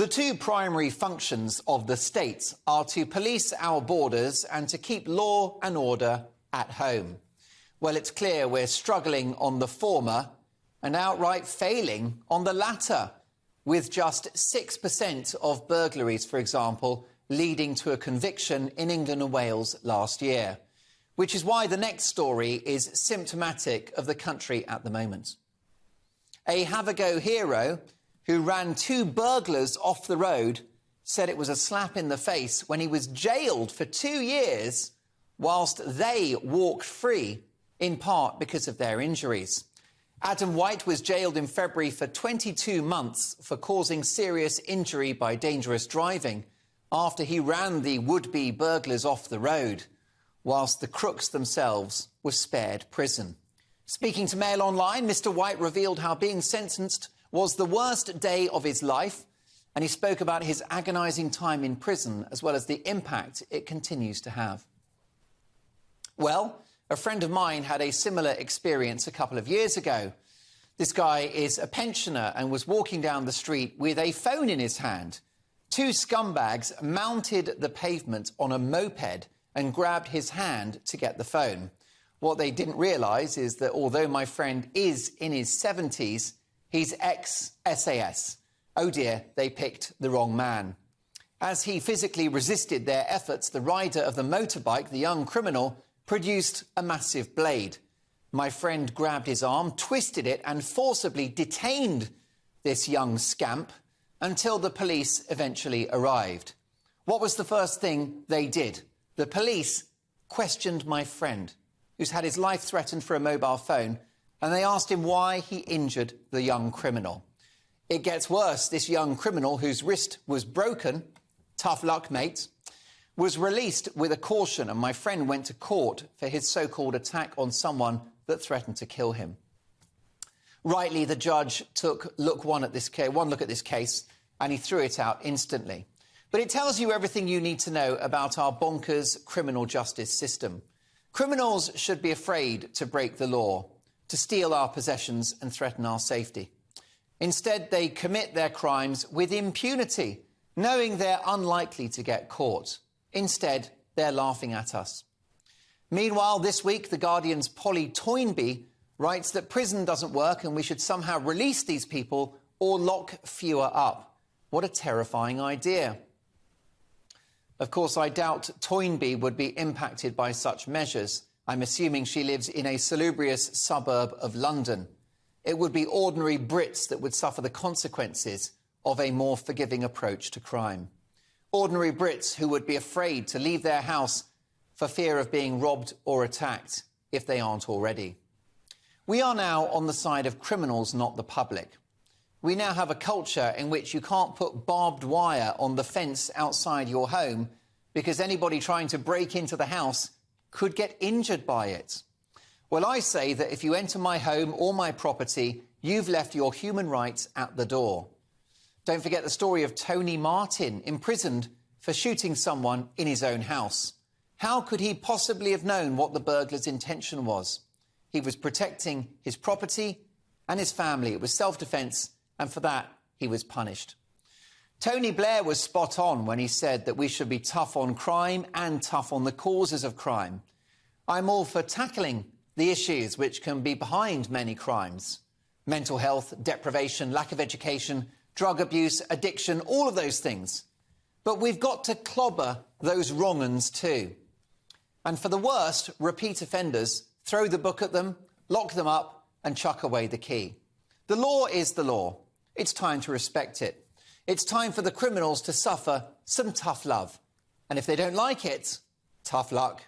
The two primary functions of the state are to police our borders and to keep law and order at home. Well, it's clear we're struggling on the former and outright failing on the latter, with just 6% of burglaries, for example, leading to a conviction in England and Wales last year, which is why the next story is symptomatic of the country at the moment. A have-a-go hero who ran two burglars off the road said it was a slap in the face when he was jailed for 2 years whilst they walked free, in part because of their injuries. Adam White was jailed in February for 22 months for causing serious injury by dangerous driving after he ran the would-be burglars off the road, whilst the crooks themselves were spared prison. Speaking to Mail Online, Mr. White revealed how being sentenced was the worst day of his life, and he spoke about his agonising time in prison as well as the impact it continues to have. Well, a friend of mine had a similar experience a couple of years ago. This guy is a pensioner and was walking down the street with a phone in his hand. Two scumbags mounted the pavement on a moped and grabbed his hand to get the phone. What they didn't realise is that although my friend is in his 70s, he's ex-SAS. Oh dear, they picked the wrong man. As he physically resisted their efforts, the rider of the motorbike, the young criminal, produced a massive blade. My friend grabbed his arm, twisted it and forcibly detained this young scamp until the police eventually arrived. What was the first thing they did? The police questioned my friend, who's had his life threatened for a mobile phone, and they asked him why he injured the young criminal. It gets worse. This young criminal, whose wrist was broken, tough luck, mate, was released with a caution, and my friend went to court for his so-called attack on someone that threatened to kill him. Rightly, the judge took one look at this case, and he threw it out instantly. But it tells you everything you need to know about our bonkers criminal justice system. Criminals should be afraid to break the law, to steal our possessions and threaten our safety. Instead, they commit their crimes with impunity, knowing they're unlikely to get caught. Instead, they're laughing at us. Meanwhile, this week, The Guardian's Polly Toynbee writes that prison doesn't work and we should somehow release these people or lock fewer up. What a terrifying idea. Of course, I doubt Toynbee would be impacted by such measures. I'm assuming she lives in a salubrious suburb of London. It would be ordinary Brits that would suffer the consequences of a more forgiving approach to crime. Ordinary Brits who would be afraid to leave their house for fear of being robbed or attacked, if they aren't already. We are now on the side of criminals, not the public. We now have a culture in which you can't put barbed wire on the fence outside your home because anybody trying to break into the house could get injured by it. Well, I say that if you enter my home or my property, you've left your human rights at the door. Don't forget the story of Tony Martin, imprisoned for shooting someone in his own house. How could he possibly have known what the burglar's intention was? He was protecting his property and his family. It was self-defence, and for that, he was punished. Tony Blair was spot on when he said that we should be tough on crime and tough on the causes of crime. I'm all for tackling the issues which can be behind many crimes. Mental health, deprivation, lack of education, drug abuse, addiction, all of those things. But we've got to clobber those wrong-uns too. And for the worst, repeat offenders, throw the book at them, lock them up and chuck away the key. The law is the law. It's time to respect it. It's time for the criminals to suffer some tough love. And if they don't like it, tough luck.